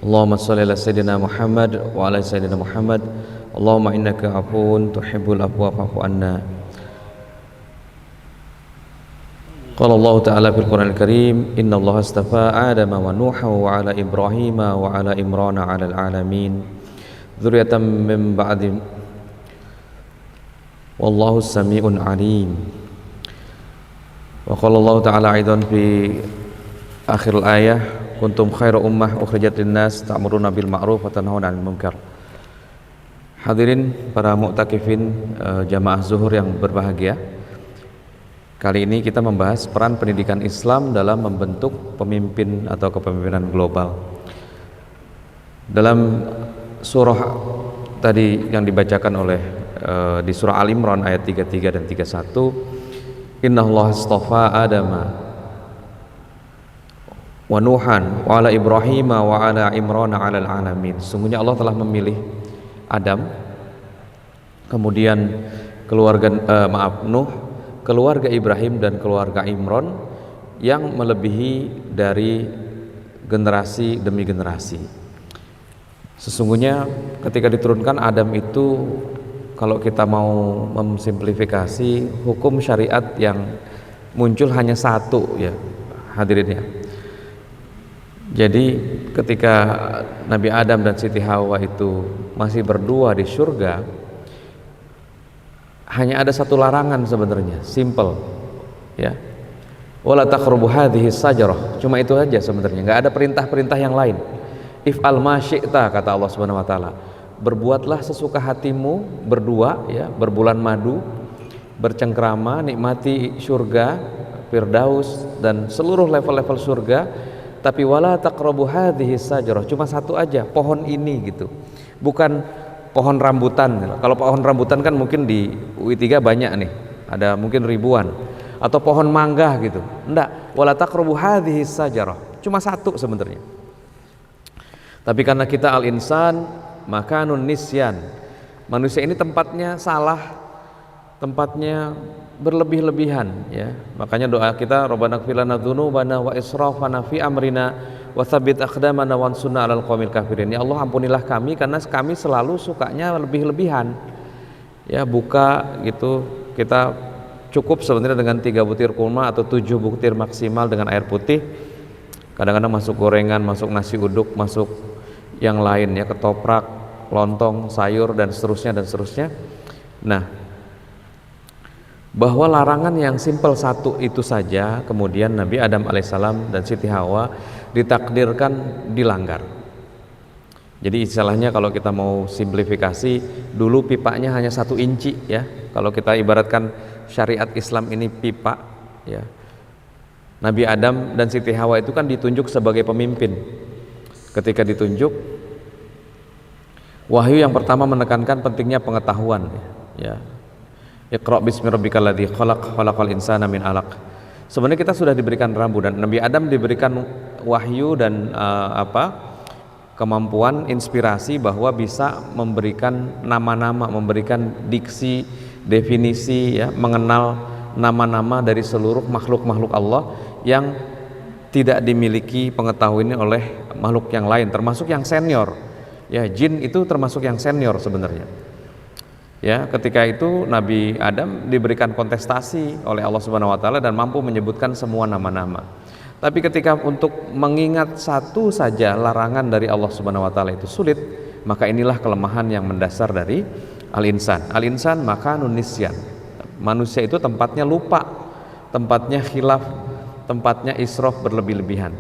Allahumma shalli ala sayyidina Muhammad wa ala sayyidina Muhammad. Allahumma innaka afuwun tuhibbul afwa fa'fu anna. Qala Allah Ta'ala fil Qur'anil Karim, inna Allah astafa Adama wa Nuha wa ala Ibrahim wa ala Imran 'alal 'alamin dzurriyyatan min ba'di wallahu sami'un 'alim. Wa qala Allah Ta'ala aidan fi akhir ayah, kuntum khairu ummah ukhrijat linnas ta'muruna bil ma'ruf wa tanhauna 'anil munkar. Hadirin para mu'takifin jamaah zuhur yang berbahagia, kali ini kita membahas peran pendidikan Islam dalam membentuk pemimpin atau kepemimpinan global. Dalam surah tadi yang dibacakan oleh di surah Al Imran ayat 33 dan 31, innallaha astafa Adama wa Nuhan wa ala Ibrahim wa ala Imran 'alal 'alamin. Sungguhnya Allah telah memilih Adam, kemudian Nuh, keluarga Ibrahim dan keluarga Imran yang melebihi dari generasi demi generasi. Sesungguhnya ketika diturunkan Adam itu, kalau kita mau memsimplifikasi, hukum syariat yang muncul hanya satu, ya hadirin ya. Jadi ketika Nabi Adam dan Siti Hawa itu masih berdua di surga, hanya ada satu larangan sebenarnya, simple ya, wala taqrabu hadhihi sajarah, cuma itu aja sebenarnya, nggak ada perintah-perintah yang lain. If'al ma syi'ta, kata Allah Subhanahu wa taala, berbuatlah sesuka hatimu berdua ya, berbulan madu, bercengkrama, nikmati surga Firdaus dan seluruh level-level surga, tapi wala taqrabu hadhihi sajarah, cuma satu aja, pohon ini gitu, bukan pohon rambutan. Kalau pohon rambutan kan mungkin di UI3 banyak nih, ada mungkin ribuan, atau pohon mangga gitu. Enggak, wala taqrabu hadhihi sajarah, cuma satu sebenarnya. Tapi karena kita al-insan makanun nisyan, manusia ini tempatnya salah, tempatnya berlebih-lebihan ya. Makanya doa kita, Rabbana ighfir lana dzunubana wa israfana fi amrina wa tsabbit aqdamana wansurna 'alal qaumil kafirin. Ya Allah, ampunilah kami karena kami selalu sukanya lebih-lebihan. Ya, buka gitu, kita cukup sebenarnya dengan 3 butir kurma atau 7 butir maksimal dengan air putih. Kadang-kadang masuk gorengan, masuk nasi uduk, masuk yang lain ya, ketoprak, lontong, sayur dan seterusnya dan seterusnya. Nah, bahwa larangan yang simpel satu itu saja, kemudian Nabi Adam alaihissalam dan Siti Hawa ditakdirkan dilanggar. Jadi istilahnya kalau kita mau simplifikasi, dulu pipanya hanya 1 inci ya. Kalau kita ibaratkan syariat Islam ini pipa ya. Nabi Adam dan Siti Hawa itu kan ditunjuk sebagai pemimpin. Ketika ditunjuk, wahyu yang pertama menekankan pentingnya pengetahuan ya. Iqra bismi rabbikal ladzi khalaq, khalaqal insana min 'alaq. Sebenarnya kita sudah diberikan rambu, dan Nabi Adam diberikan wahyu dan kemampuan inspirasi bahwa bisa memberikan nama-nama, memberikan diksi, definisi ya, mengenal nama-nama dari seluruh makhluk-makhluk Allah yang tidak dimiliki pengetahuan oleh makhluk yang lain, termasuk yang senior. Ya, jin itu termasuk yang senior sebenarnya. Ya, ketika itu Nabi Adam diberikan kontestasi oleh Allah Subhanahu wa taala dan mampu menyebutkan semua nama-nama. Tapi ketika untuk mengingat satu saja larangan dari Allah Subhanahu wa taala itu sulit, maka inilah kelemahan yang mendasar dari al-insan. Al-insan makanun nisyan. Manusia itu tempatnya lupa, tempatnya khilaf, tempatnya israf, berlebih-lebihan.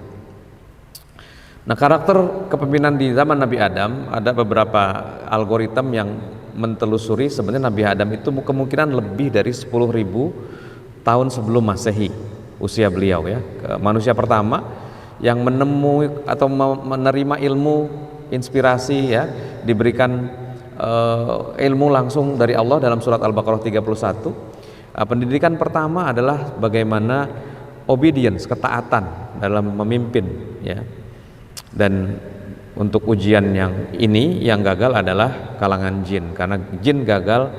Nah, karakter kepemimpinan di zaman Nabi Adam, ada beberapa algoritma yang mentelusuri sebenarnya Nabi Adam itu kemungkinan lebih dari 10.000 tahun sebelum Masehi usia beliau ya. Manusia pertama yang menemui atau menerima ilmu, inspirasi ya, diberikan ilmu langsung dari Allah dalam surat Al-Baqarah 31. Pendidikan pertama adalah bagaimana obedience, ketaatan dalam memimpin ya. Dan untuk ujian yang ini, yang gagal adalah kalangan jin, karena jin gagal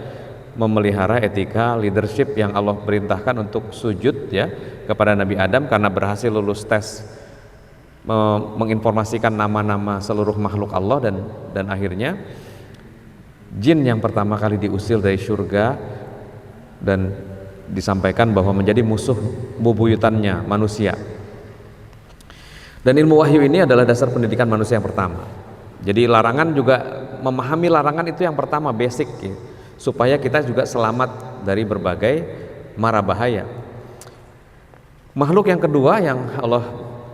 memelihara etika leadership yang Allah perintahkan untuk sujud ya kepada Nabi Adam, karena berhasil lulus tes menginformasikan nama-nama seluruh makhluk Allah, dan akhirnya jin yang pertama kali diusir dari surga dan disampaikan bahwa menjadi musuh bebuyutannya manusia. Dan ilmu wahyu ini adalah dasar pendidikan manusia yang pertama. Jadi larangan juga, memahami larangan itu yang pertama, basic ya, supaya kita juga selamat dari berbagai mara bahaya. Makhluk yang kedua yang Allah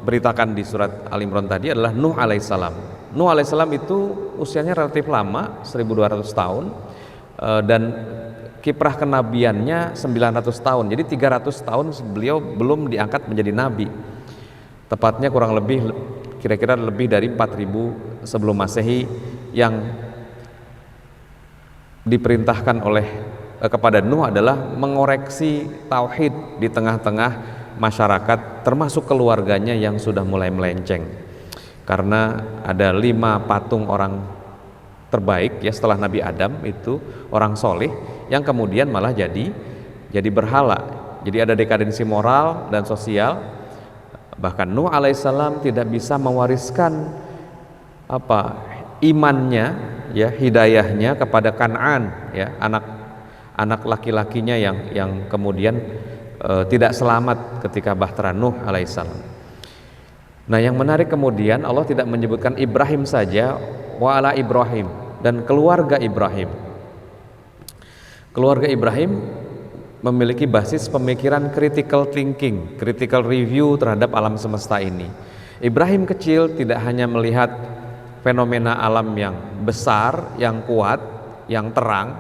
beritakan di surat Al-Imran tadi adalah Nuh alaihissalam. Nuh alaihissalam itu usianya relatif lama, 1200 tahun, dan kiprah kenabiannya 900 tahun. Jadi 300 tahun beliau belum diangkat menjadi nabi. Tepatnya kurang lebih kira-kira lebih dari 4000 sebelum Masehi, yang diperintahkan oleh kepada Nuh adalah mengoreksi tauhid di tengah-tengah masyarakat, termasuk keluarganya yang sudah mulai melenceng. Karena ada 5 patung orang terbaik ya setelah Nabi Adam, itu orang soleh yang kemudian malah jadi berhala. Jadi ada dekadensi moral dan sosial. Bahkan Nuh alaihissalam tidak bisa mewariskan imannya ya, hidayahnya kepada Kan'an ya, anak laki-lakinya yang kemudian tidak selamat ketika bahtera Nuh alaihissalam. Nah, yang menarik kemudian Allah tidak menyebutkan Ibrahim saja, wa ala Ibrahim, dan keluarga Ibrahim. Keluarga Ibrahim memiliki basis pemikiran critical thinking, critical review terhadap alam semesta ini. Ibrahim kecil tidak hanya melihat fenomena alam yang besar, yang kuat, yang terang,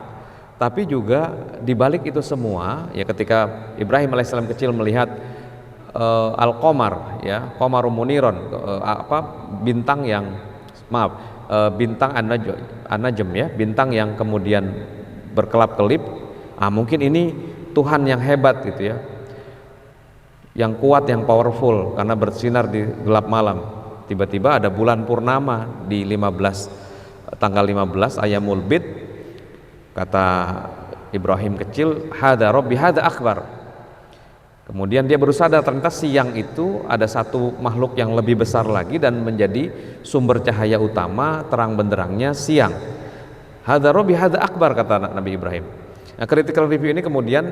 tapi juga dibalik itu semua ya, ketika Ibrahim alaihissalam kecil melihat Al-Qamar ya, Qamarum Muniron, bintang yang bintang An-Najm ya, bintang yang kemudian berkelap-kelip, mungkin ini Tuhan yang hebat gitu ya, yang kuat, yang powerful karena bersinar di gelap malam. Tiba-tiba ada bulan purnama di tanggal 15 Ayyamul Bid. Kata Ibrahim kecil, hada Rabbi hada akbar. Kemudian dia baru sadar ternyata siang itu ada satu makhluk yang lebih besar lagi dan menjadi sumber cahaya utama, terang benderangnya siang. Hada Rabbi hada akbar, kata Nabi Ibrahim. Nah, critical review ini kemudian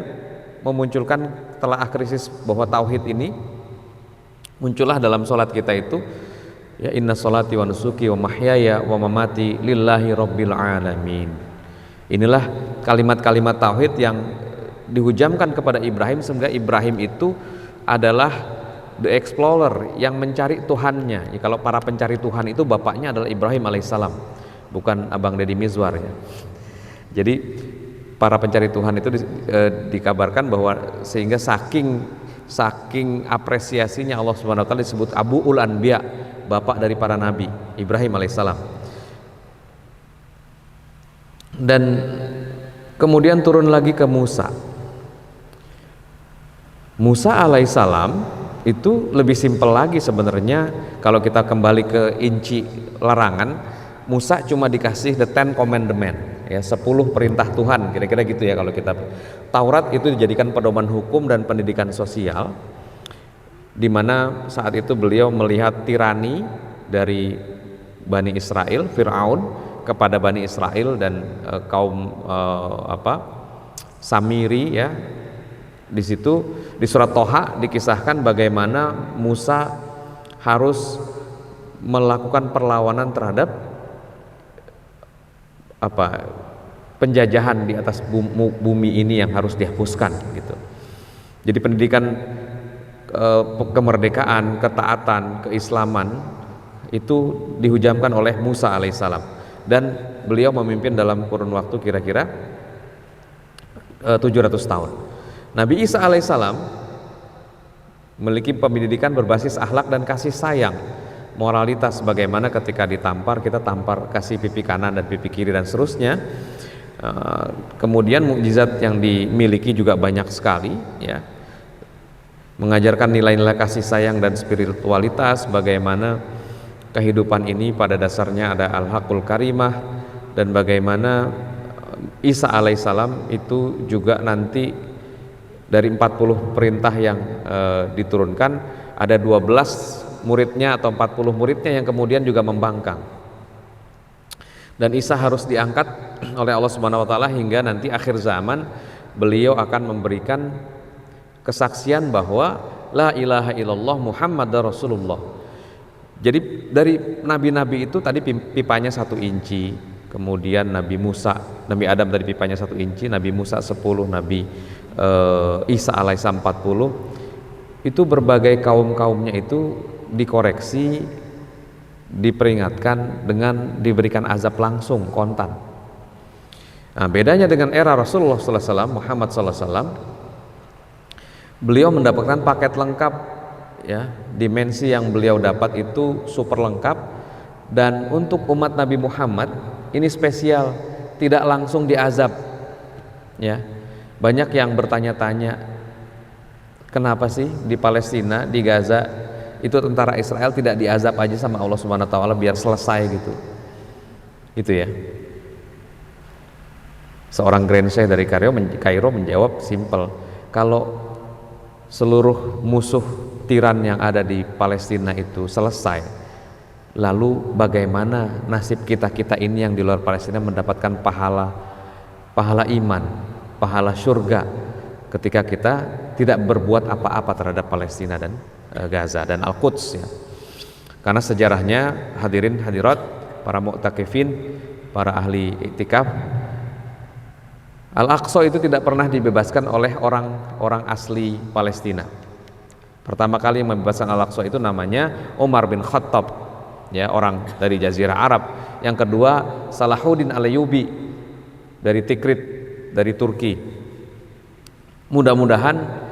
memunculkan telaah krisis bahwa tauhid ini muncullah dalam sholat kita itu ya, inna sholati wa nusuki wa mahyaya wa mamati lillahi rabbil alamin. Inilah kalimat-kalimat tauhid yang dihujamkan kepada Ibrahim, sehingga Ibrahim itu adalah the explorer yang mencari Tuhannya ya, kalau para pencari Tuhan itu bapaknya adalah Ibrahim alaihissalam, bukan Abang Deddy Mizwar ya. Jadi para pencari Tuhan itu dikabarkan bahwa sehingga saking apresiasinya Allah Subhanahu wa taala disebut Abuul Anbiya, bapak dari para nabi, Ibrahim alaihissalam. Dan kemudian turun lagi ke Musa. Musa alaihissalam itu lebih simpel lagi sebenarnya. Kalau kita kembali ke inci larangan, Musa cuma dikasih the 10 commandment ya, 10 perintah Tuhan, kira-kira gitu ya. Kalau kita Taurat itu dijadikan pedoman hukum dan pendidikan sosial, di mana saat itu beliau melihat tirani dari Bani Israel, Fir'aun kepada Bani Israel dan kaum Samiri ya. Di situ di surat Toha dikisahkan bagaimana Musa harus melakukan perlawanan terhadap penjajahan di atas bumi ini yang harus dihapuskan gitu. Jadi pendidikan kemerdekaan, ketaatan, keislaman itu dihujamkan oleh Musa alaihissalam, dan beliau memimpin dalam kurun waktu kira-kira 700 tahun. Nabi Isa alaihissalam memiliki pendidikan berbasis akhlak dan kasih sayang, moralitas, bagaimana ketika ditampar kita tampar, kasih pipi kanan dan pipi kiri dan seterusnya. Kemudian mukjizat yang dimiliki juga banyak sekali ya, mengajarkan nilai-nilai kasih sayang dan spiritualitas, bagaimana kehidupan ini pada dasarnya ada al-haqqul karimah, dan bagaimana Isa alaihissalam itu juga nanti dari 40 perintah yang diturunkan ada 12 muridnya atau 40 muridnya yang kemudian juga membangkang. Dan Isa harus diangkat oleh Allah Subhanahu wa taala hingga nanti akhir zaman beliau akan memberikan kesaksian bahwa la ilaha illallah Muhammadar Rasulullah. Jadi dari nabi-nabi itu tadi pipanya 1 inci, kemudian Nabi Musa, Nabi Adam dari pipanya 1 inci, Nabi Musa 10, Nabi Isa alaihissalam 40. Itu berbagai kaum-kaumnya itu dikoreksi, diperingatkan dengan diberikan azab langsung kontan. Nah, bedanya dengan era Rasulullah SAW, Muhammad SAW, beliau mendapatkan paket lengkap, ya, dimensi yang beliau dapat itu super lengkap. Dan untuk umat Nabi Muhammad ini spesial, tidak langsung diazab, ya. Banyak yang bertanya-tanya, kenapa sih di Palestina, di Gaza itu tentara Israel tidak diazab aja sama Allah Subhanahu wa taala biar selesai gitu. Gitu ya. Seorang Grand Sheikh dari Kairo menjawab simple, kalau seluruh musuh tiran yang ada di Palestina itu selesai, lalu bagaimana nasib kita ini yang di luar Palestina mendapatkan pahala iman, pahala surga ketika kita tidak berbuat apa-apa terhadap Palestina dan Gaza dan Al-Quds, ya. Karena sejarahnya, hadirin hadirat, para mu'takifin, para ahli iktikaf, Al-Aqsa itu tidak pernah dibebaskan oleh orang asli Palestina. Pertama kali yang membebaskan Al-Aqsa itu namanya Umar bin Khattab, ya, orang dari Jazirah Arab. Yang kedua Salahuddin Al-Ayyubi dari Tikrit, dari Turki. Mudah-mudahan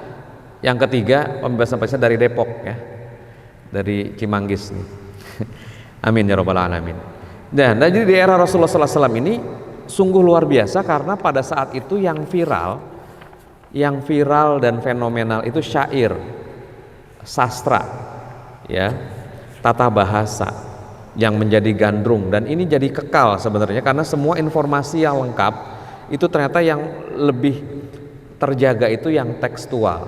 yang ketiga pembebasan Palestina dari Depok, ya, dari Cimanggis nih. Amin ya rabbal alamin. Dan jadi di era Rasulullah SAW ini sungguh luar biasa, karena pada saat itu yang viral dan fenomenal itu syair, sastra, ya, tata bahasa yang menjadi gandrung. Dan ini jadi kekal sebenarnya, karena semua informasi yang lengkap itu ternyata yang lebih terjaga itu yang tekstual.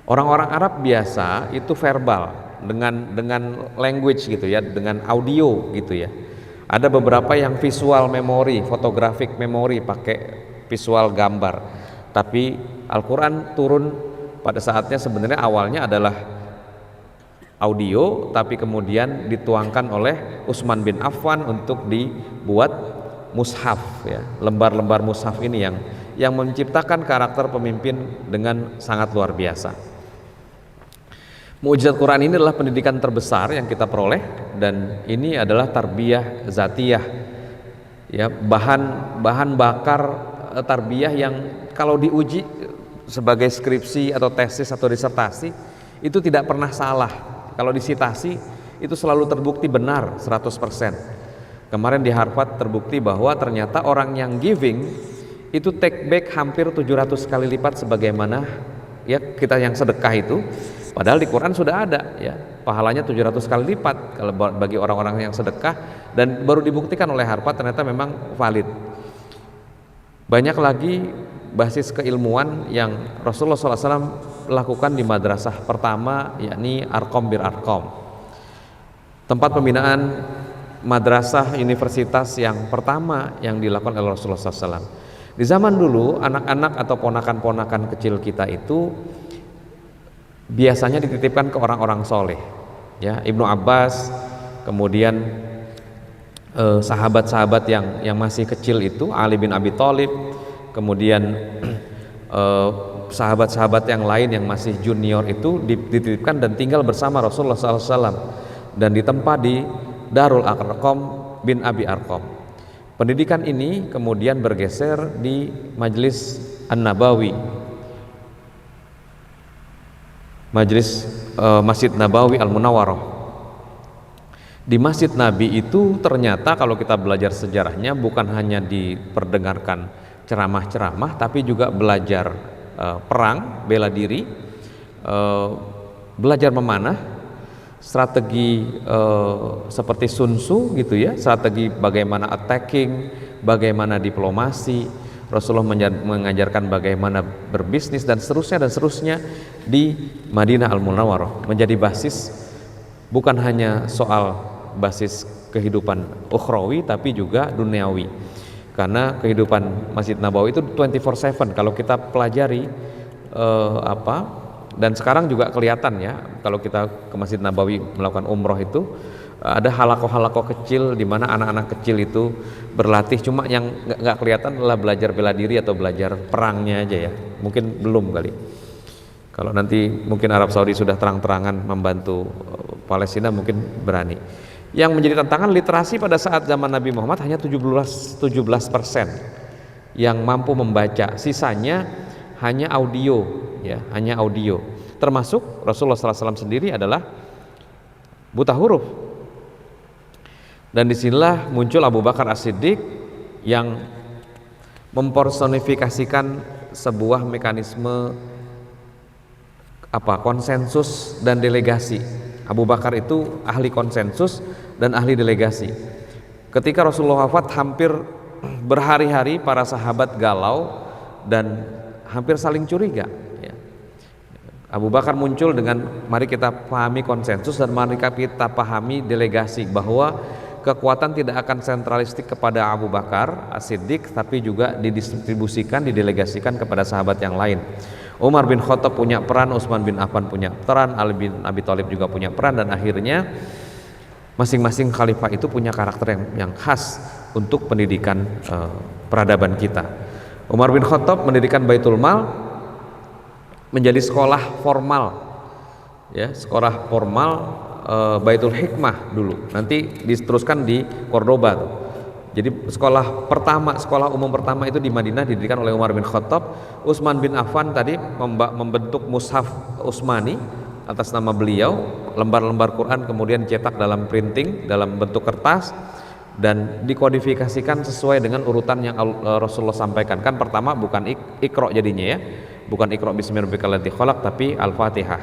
Orang-orang Arab biasa itu verbal dengan language gitu ya, dengan audio gitu ya. Ada beberapa yang visual memory, photographic memory, pakai visual gambar. Tapi Al-Quran turun pada saatnya sebenarnya awalnya adalah audio, tapi kemudian dituangkan oleh Utsman bin Affan untuk dibuat mushaf, ya, lembar-lembar mushaf ini yang menciptakan karakter pemimpin dengan sangat luar biasa. Mukjizat Quran ini adalah pendidikan terbesar yang kita peroleh, dan ini adalah tarbiyah zatiyah, ya, bahan bakar tarbiyah yang kalau diuji sebagai skripsi atau tesis atau disertasi itu tidak pernah salah. Kalau disitasi itu selalu terbukti benar 100%. Kemarin di Harvard terbukti bahwa ternyata orang yang giving itu take back hampir 700 kali lipat sebagaimana, ya, kita yang sedekah itu. Padahal di Quran sudah ada, ya, pahalanya 700 kali lipat kalau bagi orang-orang yang sedekah, dan baru dibuktikan oleh Harvard ternyata memang valid. Banyak lagi basis keilmuan yang Rasulullah SAW lakukan di madrasah pertama, yakni Arqam bir Arqam, tempat pembinaan madrasah universitas yang pertama yang dilakukan oleh Rasulullah SAW. Di zaman dulu anak-anak atau ponakan-ponakan kecil kita itu biasanya dititipkan ke orang-orang soleh, ya, Ibnu Abbas, kemudian sahabat-sahabat yang masih kecil itu Ali bin Abi Thalib, kemudian sahabat-sahabat yang lain yang masih junior itu dititipkan dan tinggal bersama Rasulullah SAW dan ditempa di Darul Arqam bin Abi Arqam. Pendidikan ini kemudian bergeser di Majelis An-Nabawi, Majelis Masjid Nabawi Al-Munawwarah. Di Masjid Nabi itu ternyata kalau kita belajar sejarahnya bukan hanya diperdengarkan ceramah-ceramah, tapi juga belajar perang, bela diri, belajar memanah, strategi seperti Sun Tzu gitu ya, strategi bagaimana attacking, bagaimana diplomasi. Rasulullah mengajarkan bagaimana berbisnis dan seterusnya di Madinah Al-Munawwarah, menjadi basis bukan hanya soal basis kehidupan ukhrawi tapi juga duniawi. Karena kehidupan Masjid Nabawi itu 24/7 kalau kita pelajari dan sekarang juga kelihatan ya, kalau kita ke Masjid Nabawi melakukan umroh itu ada halaqah-halaqah kecil di mana anak-anak kecil itu berlatih, cuma yang nggak kelihatan adalah belajar bela diri atau belajar perangnya aja ya, mungkin belum kali. Kalau nanti mungkin Arab Saudi sudah terang-terangan membantu Palestina mungkin berani. Yang menjadi tantangan literasi pada saat zaman Nabi Muhammad hanya 17% yang mampu membaca, sisanya hanya audio ya, hanya audio. Termasuk Rasulullah SAW sendiri adalah buta huruf. Dan disinilah muncul Abu Bakar As-Siddiq yang mempersonifikasikan sebuah mekanisme konsensus dan delegasi. Abu Bakar itu ahli konsensus dan ahli delegasi. Ketika Rasulullah wafat, hampir berhari-hari para sahabat galau dan hampir saling curiga ya. Abu Bakar muncul dengan mari kita pahami konsensus dan mari kita pahami delegasi, bahwa kekuatan tidak akan sentralistik kepada Abu Bakar As-Siddiq tapi juga didistribusikan, didelegasikan kepada sahabat yang lain. Umar bin Khattab punya peran, Utsman bin Affan punya peran, Ali bin Abi Thalib juga punya peran, dan akhirnya masing-masing khalifah itu punya karakter yang khas untuk pendidikan peradaban kita. Umar bin Khattab mendirikan Baitul Mal menjadi sekolah formal ya, sekolah formal Baitul Hikmah dulu, nanti diteruskan di Cordoba tuh. Jadi sekolah umum pertama itu di Madinah didirikan oleh Umar bin Khattab. Utsman bin Affan tadi membentuk mushaf Utsmani atas nama beliau, lembar-lembar Quran kemudian dicetak dalam printing dalam bentuk kertas dan dikodifikasikan sesuai dengan urutan yang Rasulullah sampaikan. Kan pertama bukan Iqra jadinya ya, bukan Iqra bismillahirrahmanirrahim khalaq, tapi Al-Fatihah.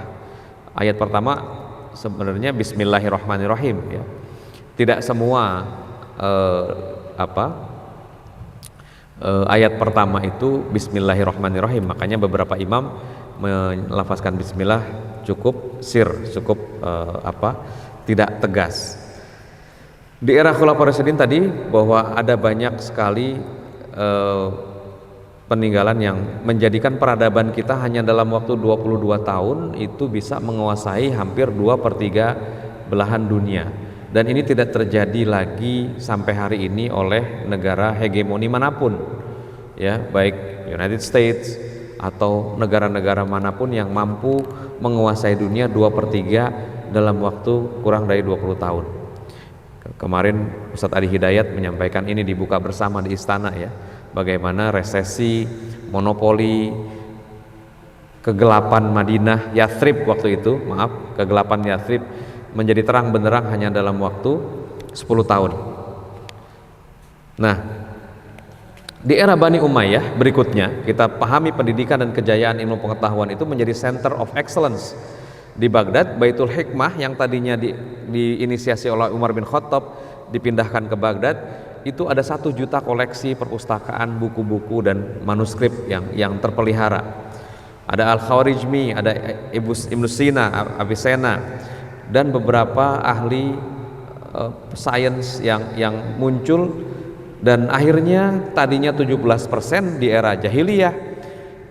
Ayat pertama sebenarnya Bismillahirrahmanirrahim ya. Tidak semua ayat pertama itu Bismillahirrahmanirrahim, makanya beberapa imam melafazkan Bismillah cukup tidak tegas. Di era Khulafaur Rasyidin tadi bahwa ada banyak sekali peninggalan yang menjadikan peradaban kita hanya dalam waktu 22 tahun itu bisa menguasai hampir 2/3 belahan dunia. Dan ini tidak terjadi lagi sampai hari ini oleh negara hegemoni manapun ya, baik United States atau negara-negara manapun yang mampu menguasai dunia 2/3 dalam waktu kurang dari 20 tahun. Kemarin Ustadz Adi Hidayat menyampaikan ini dibuka bersama di istana ya, bagaimana resesi, monopoli, kegelapan Madinah, Yathrib waktu itu, kegelapan Yathrib menjadi terang benderang hanya dalam waktu 10 tahun. Nah, di era Bani Umayyah berikutnya kita pahami pendidikan dan kejayaan ilmu pengetahuan itu menjadi center of excellence. Di Baghdad, Baitul Hikmah yang tadinya diinisiasi oleh Umar bin Khattab dipindahkan ke Baghdad, itu ada 1 juta koleksi perpustakaan, buku-buku dan manuskrip yang terpelihara. Ada Al-Khawarizmi, ada Ibnu Sina, Avicenna, dan beberapa ahli sains yang muncul, dan akhirnya tadinya 17% di era jahiliyah,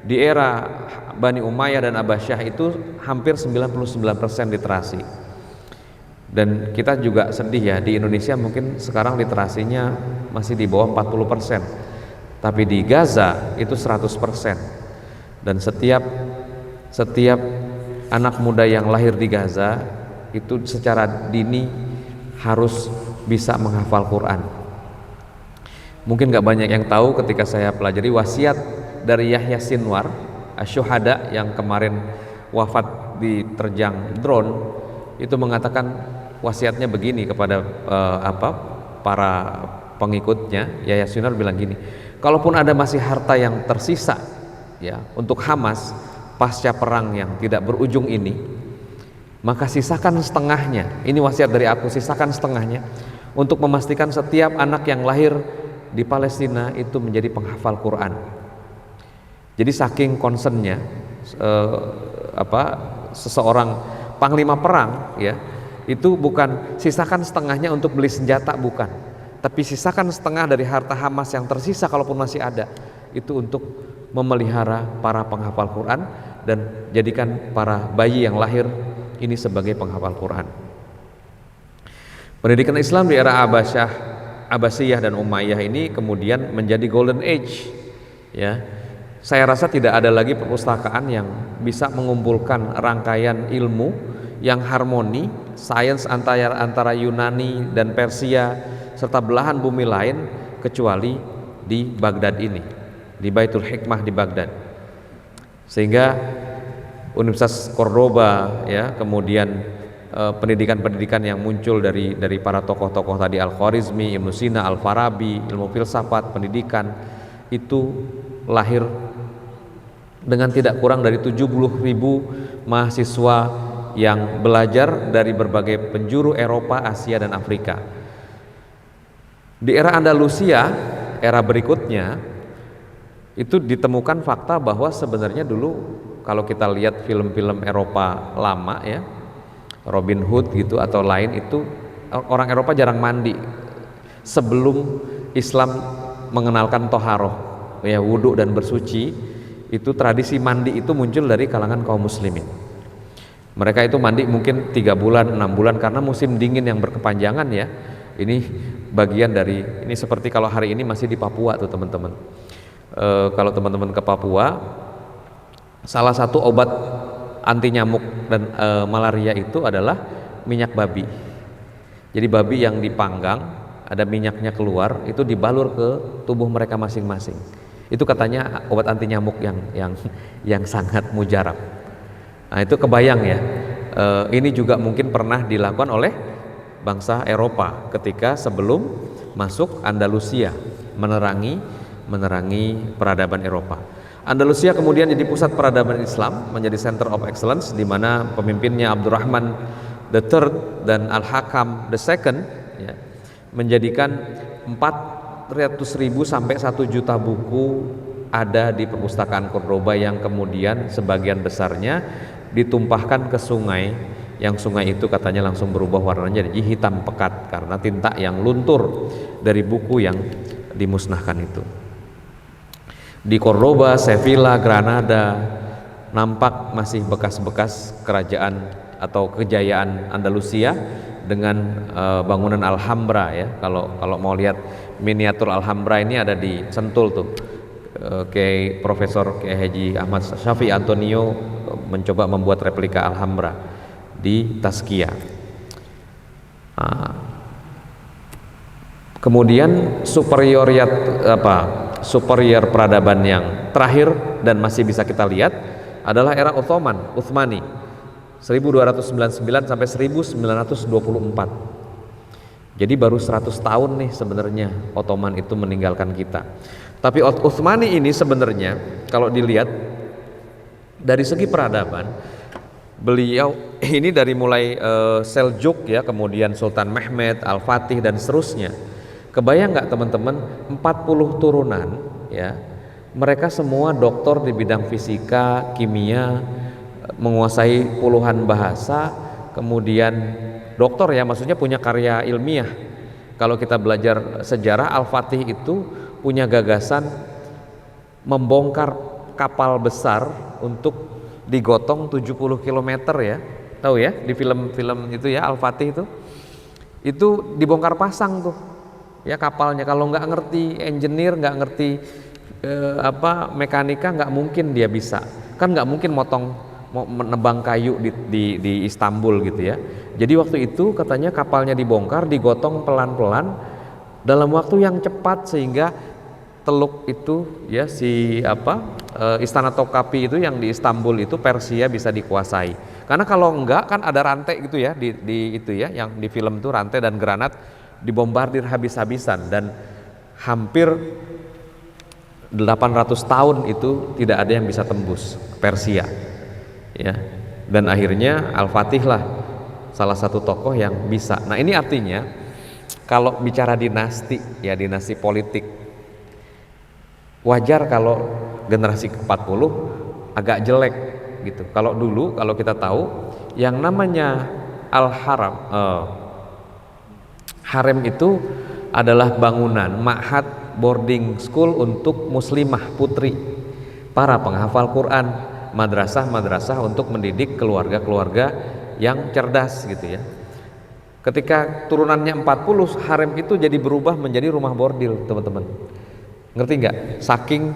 di era Bani Umayyah dan Abbasiyah itu hampir 99% literasi. Dan kita juga sedih ya, di Indonesia mungkin sekarang literasinya masih di bawah 40%, tapi di Gaza itu 100%. Dan setiap anak muda yang lahir di Gaza itu secara dini harus bisa menghafal Quran. Mungkin gak banyak yang tahu ketika saya pelajari wasiat dari Yahya Sinwar Asy-Syuhada yang kemarin wafat diterjang drone, itu mengatakan wasiatnya begini kepada para pengikutnya. Yahya Sinwar bilang gini, kalaupun ada masih harta yang tersisa ya untuk Hamas pasca perang yang tidak berujung ini, maka sisakan setengahnya. Ini wasiat dari aku, sisakan setengahnya untuk memastikan setiap anak yang lahir di Palestina itu menjadi penghafal Quran. Jadi saking concernnya seseorang panglima perang ya, Itu bukan sisakan setengahnya untuk beli senjata, bukan, tapi sisakan setengah dari harta Hamas yang tersisa kalaupun masih ada, itu untuk memelihara para penghafal Quran dan jadikan para bayi yang lahir ini sebagai penghafal Quran. Pendidikan Islam di era Abbasiyah dan Umayyah ini kemudian menjadi golden age, ya. Saya rasa tidak ada lagi perpustakaan yang bisa mengumpulkan rangkaian ilmu yang harmoni, sains antara Yunani dan Persia serta belahan bumi lain kecuali di Baghdad ini, di Baitul Hikmah di Baghdad. Sehingga Universitas Cordoba, ya, kemudian pendidikan-pendidikan yang muncul dari para tokoh-tokoh tadi, Al-Khwarizmi, Ibnu Sina, Al-Farabi, ilmu filsafat, pendidikan itu lahir dengan tidak kurang dari 70.000 mahasiswa yang belajar dari berbagai penjuru Eropa, Asia dan Afrika. Di era Andalusia, era berikutnya, itu ditemukan fakta bahwa sebenarnya dulu kalau kita lihat film-film Eropa lama, ya, Robin Hood gitu atau lain, itu orang Eropa jarang mandi sebelum Islam mengenalkan toharoh, ya, wudhu dan bersuci. Itu tradisi mandi itu muncul dari kalangan kaum muslimin. Mereka itu mandi mungkin 3 bulan, 6 bulan karena musim dingin yang berkepanjangan, ya. Ini bagian dari, ini seperti kalau hari ini masih di Papua tuh teman-teman. Kalau teman-teman ke Papua, salah satu obat anti nyamuk dan malaria itu adalah minyak babi. Jadi babi yang dipanggang, ada minyaknya keluar, itu dibalur ke tubuh mereka masing-masing. Itu katanya obat anti nyamuk yang sangat mujarab. Nah, itu kebayang, ya. Ini juga mungkin pernah dilakukan oleh bangsa Eropa ketika sebelum masuk Andalusia menerangi peradaban Eropa. Andalusia kemudian jadi pusat peradaban Islam, menjadi center of excellence, di mana pemimpinnya Abdurrahman III dan Al-Hakam II, ya, menjadikan 400.000 sampai 1 juta buku ada di perpustakaan Cordoba yang kemudian sebagian besarnya ditumpahkan ke sungai, yang sungai itu katanya langsung berubah warnanya jadi hitam pekat karena tinta yang luntur dari buku yang dimusnahkan itu. Di Cordoba, Sevilla, Granada nampak masih bekas-bekas kerajaan atau kejayaan Andalusia dengan bangunan Alhambra, ya. Kalau mau lihat miniatur Alhambra ini ada di Sentul tuh. Profesor Haji Ahmad Syafi Antonio mencoba membuat replika Alhambra di Taskia. Kemudian superior peradaban yang terakhir dan masih bisa kita lihat adalah era Utsmani 1299 sampai 1924. Jadi baru 100 tahun nih sebenarnya Ottoman itu meninggalkan kita. Tapi Utsmani ini sebenarnya kalau dilihat dari segi peradaban, beliau ini dari mulai Seljuk, ya, kemudian Sultan Mehmed, Al-Fatih dan seterusnya. Kebayang nggak teman-teman, 40 turunan, ya, mereka semua doktor di bidang fisika, kimia, menguasai puluhan bahasa, kemudian doktor, ya, maksudnya punya karya ilmiah. Kalau kita belajar sejarah, Al-Fatih itu punya gagasan membongkar kapal besar untuk digotong 70 km, ya. Tahu, ya, di film-film itu, ya, Al-Fatih itu dibongkar pasang tuh, ya, kapalnya. Kalau nggak ngerti engineer, nggak ngerti mekanika, nggak mungkin dia bisa. Kan nggak mungkin menebang kayu di Istanbul gitu, ya. Jadi waktu itu katanya kapalnya dibongkar, digotong pelan-pelan dalam waktu yang cepat sehingga teluk itu, ya, Istana Topkapi itu yang di Istanbul itu Persia bisa dikuasai. Karena kalau enggak kan ada rantai gitu, ya, di itu, ya, yang di film itu rantai dan granat dibombardir habis-habisan dan hampir 800 tahun itu tidak ada yang bisa tembus Persia, ya. Dan akhirnya Al-Fatih lah salah satu tokoh yang bisa. Nah, ini artinya kalau bicara dinasti, ya, dinasti politik, wajar kalau generasi ke-40 agak jelek gitu. Kalau dulu, kalau kita tahu yang namanya al-haram. Harem itu adalah bangunan ma'had boarding school untuk muslimah putri, para penghafal Quran, madrasah-madrasah untuk mendidik keluarga-keluarga yang cerdas gitu ya. Ketika turunannya 40, harem itu jadi berubah menjadi rumah bordil, teman-teman. Ngerti nggak? Saking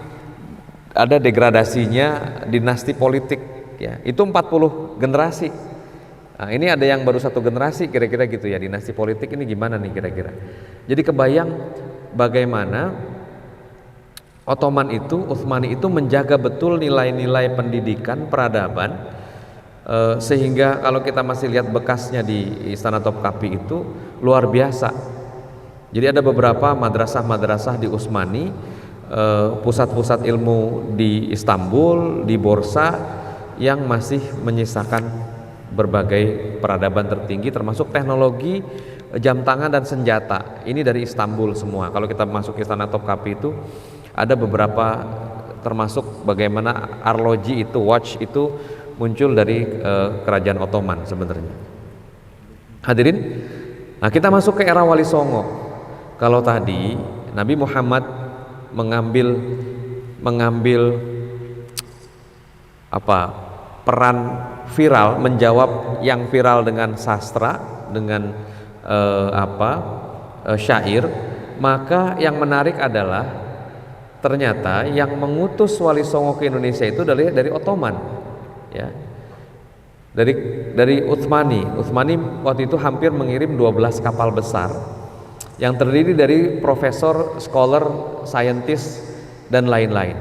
ada degradasinya dinasti politik ya. Itu 40 generasi. Nah, ini ada yang baru 1 generasi kira-kira gitu ya. Dinasti politik ini gimana nih kira-kira. Jadi kebayang bagaimana Ottoman itu, Utsmani itu menjaga betul nilai-nilai pendidikan, peradaban, sehingga kalau kita masih lihat bekasnya di Istana Topkapi itu luar biasa. Jadi ada beberapa madrasah-madrasah di Utsmani, pusat-pusat ilmu di Istanbul, di Borsa, yang masih menyisakan berbagai peradaban tertinggi, termasuk teknologi jam tangan dan senjata. Ini dari Istanbul semua. Kalau kita masuk Istana Topkapi itu ada beberapa, termasuk bagaimana arloji itu, watch itu muncul dari kerajaan Ottoman sebenarnya. Hadirin, nah kita masuk ke era Wali Songo. Kalau tadi Nabi Muhammad mengambil peran viral, menjawab yang viral dengan sastra, dengan syair, maka yang menarik adalah ternyata yang mengutus Wali Songo ke Indonesia itu dari Ottoman, ya, dari Utsmani. Utsmani waktu itu hampir mengirim 12 kapal besar yang terdiri dari profesor, scholar, scientist dan lain-lain.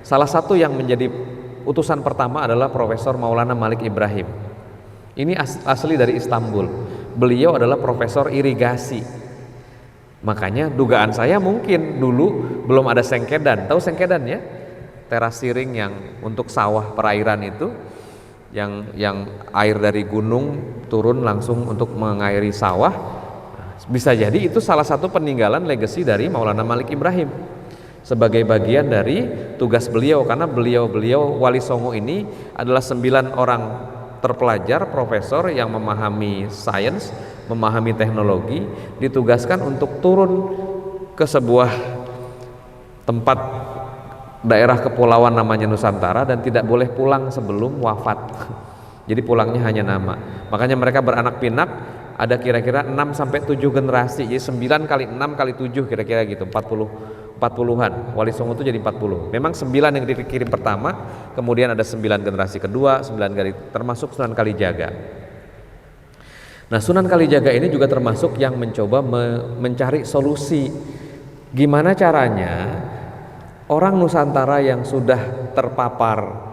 Salah satu yang menjadi utusan pertama adalah Profesor Maulana Malik Ibrahim. Ini asli dari Istanbul. Beliau adalah profesor irigasi. Makanya dugaan saya mungkin dulu belum ada sengkedan. Tahu sengkedan ya? Teras siring yang untuk sawah perairan itu, yang air dari gunung turun langsung untuk mengairi sawah. Bisa jadi itu salah satu peninggalan legasi dari Maulana Malik Ibrahim sebagai bagian dari tugas beliau, karena beliau Wali Songo ini adalah 9 orang terpelajar, profesor yang memahami sains, memahami teknologi, ditugaskan untuk turun ke sebuah tempat daerah kepulauan namanya Nusantara dan tidak boleh pulang sebelum wafat. Jadi pulangnya hanya nama. Makanya mereka beranak pinak, ada kira-kira 6-7 generasi. Jadi 9 kali 6 kali 7 kira-kira gitu, 40-an. Wali Songo itu jadi 40. Memang 9 yang dikirim pertama, kemudian ada 9 generasi kedua, 9 kali, termasuk Sunan Kalijaga. Nah, Sunan Kalijaga ini juga termasuk yang mencoba mencari solusi gimana caranya orang Nusantara yang sudah terpapar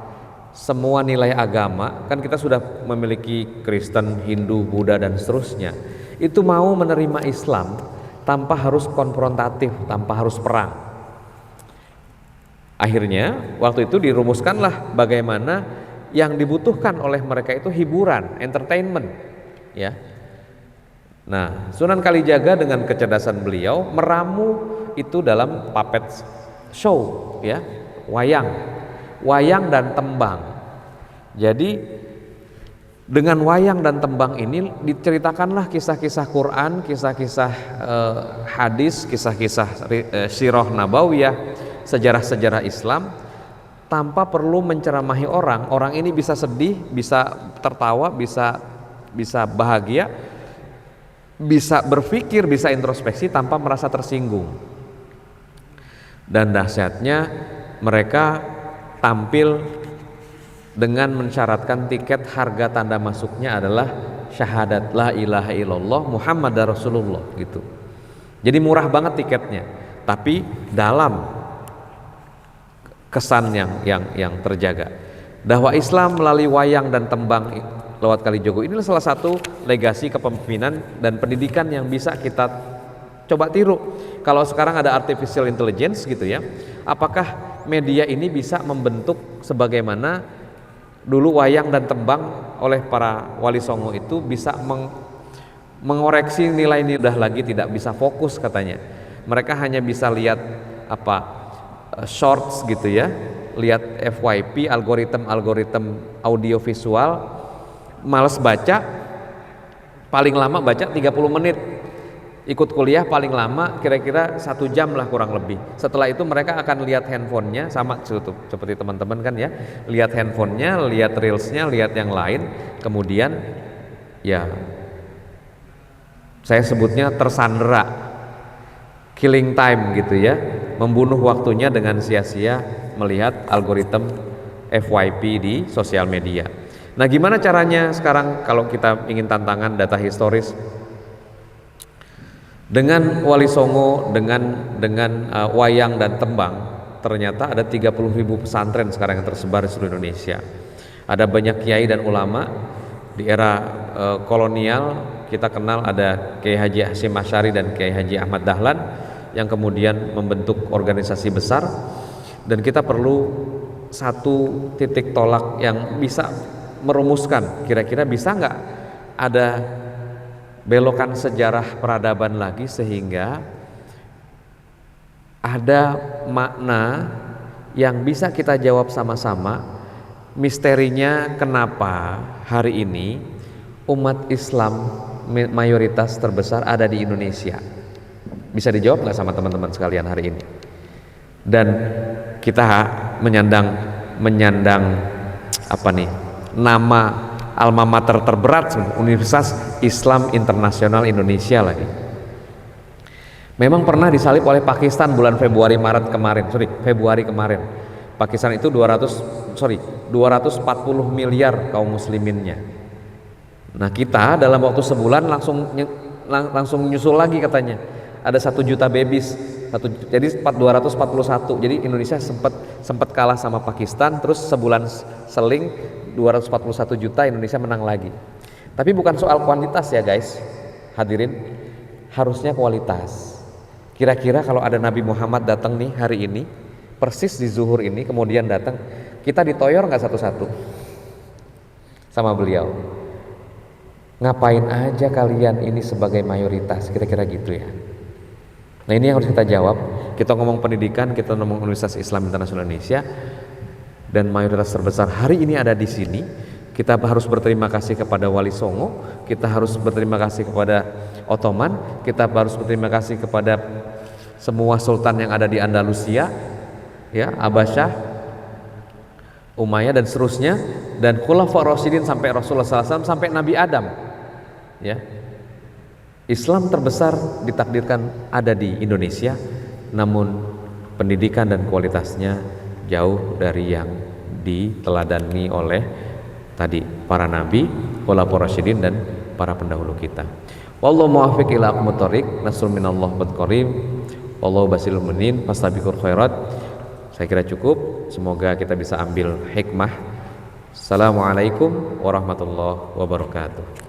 semua nilai agama, kan kita sudah memiliki Kristen, Hindu, Buddha dan seterusnya, itu mau menerima Islam tanpa harus konfrontatif, tanpa harus perang. Akhirnya waktu itu dirumuskanlah bagaimana yang dibutuhkan oleh mereka itu hiburan, entertainment, ya. Nah, Sunan Kalijaga dengan kecerdasan beliau meramu itu dalam puppet show, ya, wayang dan tembang. Jadi dengan wayang dan tembang ini diceritakanlah kisah-kisah Quran, kisah-kisah hadis, kisah-kisah sirah nabawiyah, sejarah-sejarah Islam, tanpa perlu menceramahi orang. Orang ini bisa sedih, bisa tertawa, bisa bahagia, bisa berpikir, bisa introspeksi tanpa merasa tersinggung. Dan dahsyatnya mereka tampil dengan mensyaratkan tiket harga tanda masuknya adalah syahadat la ilaha illallah Muhammadar Rasulullah gitu. Jadi murah banget tiketnya, tapi dalam kesan yang terjaga. Dakwah Islam melalui wayang dan tembang lewat Kalijogo inilah salah satu legasi kepemimpinan dan pendidikan yang bisa kita coba tiru. Kalau sekarang ada artificial intelligence gitu ya, apakah media ini bisa membentuk sebagaimana dulu wayang dan tembang oleh para Wali Songo itu bisa mengoreksi nilai-nilai, udah lagi tidak bisa fokus katanya. Mereka hanya bisa lihat shorts gitu ya, lihat FYP, algoritma audio visual, males baca, paling lama baca 30 menit, ikut kuliah paling lama kira-kira 1 jam lah kurang lebih. Setelah itu mereka akan lihat handphonenya, sama seperti teman-teman kan ya, lihat handphonenya, lihat reelsnya, lihat yang lain, kemudian ya saya sebutnya tersandera, killing time gitu ya, membunuh waktunya dengan sia-sia melihat algoritma FYP di sosial media. Nah, gimana caranya sekarang kalau kita ingin tantangan data historis dengan Wali Songo, dengan wayang dan tembang? Ternyata ada 30.000 pesantren sekarang yang tersebar di seluruh Indonesia. Ada banyak kiai dan ulama. Di era kolonial kita kenal ada Kiai Haji Hasyim Asy'ari dan Kiai Haji Ahmad Dahlan yang kemudian membentuk organisasi besar, dan kita perlu satu titik tolak yang bisa merumuskan kira-kira bisa nggak ada belokan sejarah peradaban lagi sehingga ada makna yang bisa kita jawab sama-sama. Misterinya kenapa hari ini umat Islam mayoritas terbesar ada di Indonesia? Bisa dijawab nggak sama teman-teman sekalian hari ini? Dan kita menyandang apa nih, nama alma mater terberat, Universitas Islam Internasional Indonesia lagi. Memang pernah disalib oleh Pakistan bulan Februari kemarin. Pakistan itu 240 miliar kaum musliminnya. Nah, kita dalam waktu sebulan langsung nyusul lagi katanya. Ada 1 juta babies, jadi 241. Jadi Indonesia sempat kalah sama Pakistan, terus sebulan seling 241 juta Indonesia menang lagi. Tapi bukan soal kuantitas ya guys, hadirin, harusnya kualitas. Kira-kira kalau ada Nabi Muhammad datang nih hari ini, persis di zuhur ini, kemudian datang, kita ditoyor nggak satu-satu sama beliau? Ngapain aja kalian ini sebagai mayoritas, kira-kira gitu ya. Nah, ini yang harus kita jawab. Kita ngomong pendidikan, kita ngomong Universitas Islam Internasional Indonesia, dan mayoritas terbesar hari ini ada di sini. Kita harus berterima kasih kepada Wali Songo, kita harus berterima kasih kepada Ottoman, kita harus berterima kasih kepada semua sultan yang ada di Andalusia, ya, Abbasiyah, Umayyah dan seterusnya, dan Khulafaur Rasyidin sampai Rasulullah SAW, sampai Nabi Adam. Ya, Islam terbesar ditakdirkan ada di Indonesia, namun pendidikan dan kualitasnya jauh dari yang diteladani oleh tadi para nabi, Khulafaur Rasyidin dan para pendahulu kita. Wallahu muwaffiq ila aqwamit thoriq, nasrun minallah wal karim, wallahu basilul mu'minin, fastabiqul khairat. Saya kira cukup, semoga kita bisa ambil hikmah. Assalamualaikum warahmatullahi wabarakatuh.